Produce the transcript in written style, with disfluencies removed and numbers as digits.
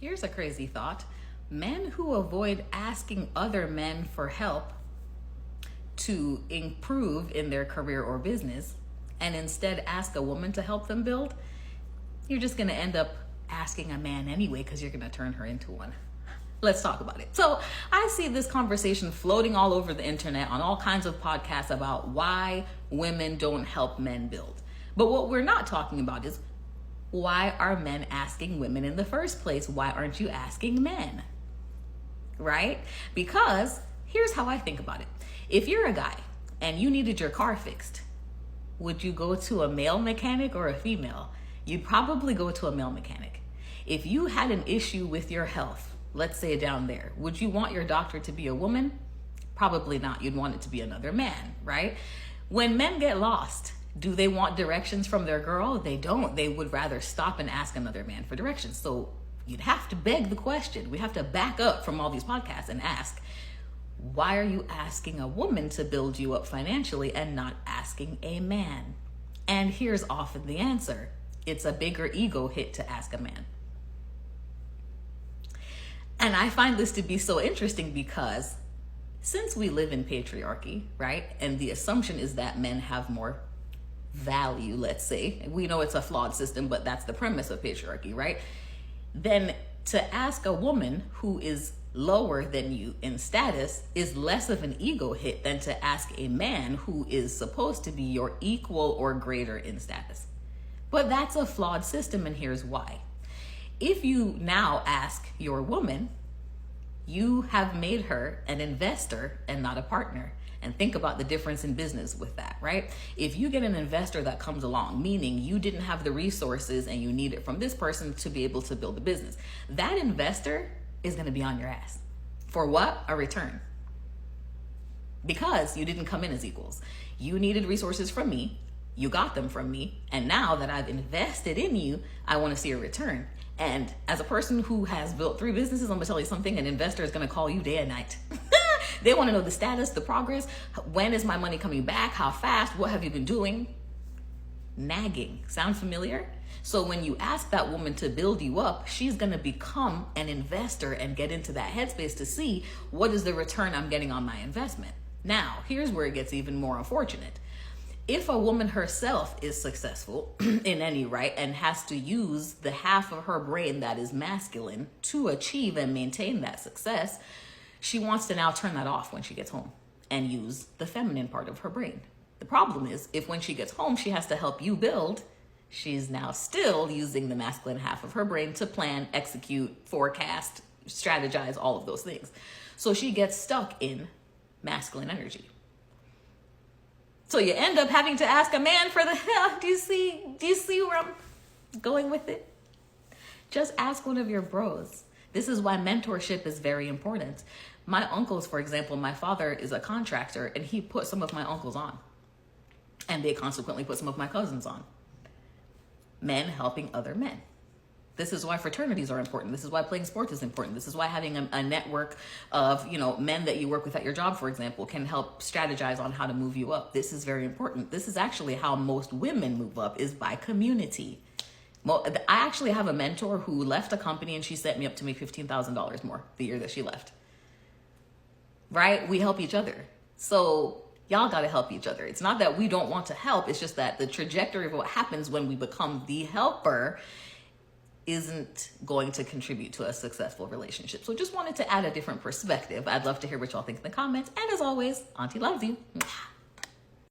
Here's a crazy thought. Men who avoid asking other men for help to improve in their career or business and instead ask a woman to help them build, you're just going to end up asking a man anyway because you're going to turn her into one. Let's talk about it. So I see this conversation floating all over the internet on all kinds of podcasts about why women don't help men build. But what we're not talking about is, why are men asking women in the first place? Why aren't you asking men? Right? Because here's how I think about it. If you're a guy and you needed your car fixed, would you go to a male mechanic or a female? You'd probably go to a male mechanic. If you had an issue with your health, let's say down there, would you want your doctor to be a woman? Probably not. You'd want it to be another man, right? When men get lost, do they want directions from their girl? They don't. They would rather stop and ask another man for directions. So you'd have to beg the question. We have to back up from all these podcasts and ask, why are you asking a woman to build you up financially and not asking a man? And here's often the answer. It's a bigger ego hit to ask a man. And I find this to be so interesting because since we live in patriarchy, right? And the assumption is that men have more value, let's say. We know it's a flawed system, but that's the premise of patriarchy, right? Then to ask a woman who is lower than you in status is less of an ego hit than to ask a man who is supposed to be your equal or greater in status. But that's a flawed system, and here's why. If you now ask your woman, you have made her an investor and not a partner. And think about the difference in business with that, right? If you get an investor that comes along, meaning you didn't have the resources and you need it from this person to be able to build a business, that investor is going to be on your ass. For what? A return. Because you didn't come in as equals. You needed resources from me. You got them from me. And now that I've invested in you, I want to see a return. And as a person who has built 3 businesses, I'm going to tell you something, an investor is going to call you day and night. They want to know the status, the progress. When is my money coming back? How fast? What have you been doing? Nagging. Sound familiar? So when you ask that woman to build you up, she's going to become an investor and get into that headspace to see what is the return I'm getting on my investment. Now, here's where it gets even more unfortunate. If a woman herself is successful in any right and has to use the half of her brain that is masculine to achieve and maintain that success, she wants to now turn that off when she gets home and use the feminine part of her brain. The problem is, if when she gets home, she has to help you build, she's now still using the masculine half of her brain to plan, execute, forecast, strategize, all of those things. So she gets stuck in masculine energy. So you end up having to ask a man for the help. Do you see where I'm going with it? Just ask one of your bros. This is why mentorship is very important. My uncles, for example, my father is a contractor and he put some of my uncles on. And they consequently put some of my cousins on. Men helping other men. This is why fraternities are important. This is why playing sports is important. This is why having a network of, men that you work with at your job, for example, can help strategize on how to move you up. This is very important. This is actually how most women move up, is by community. I actually have a mentor who left a company and she set me up to make $15,000 more the year that she left. Right? We help each other. So y'all got to help each other. It's not that we don't want to help. It's just that the trajectory of what happens when we become the helper isn't going to contribute to a successful relationship. So just wanted to add a different perspective. I'd love to hear what y'all think in the comments. And as always, Auntie loves you.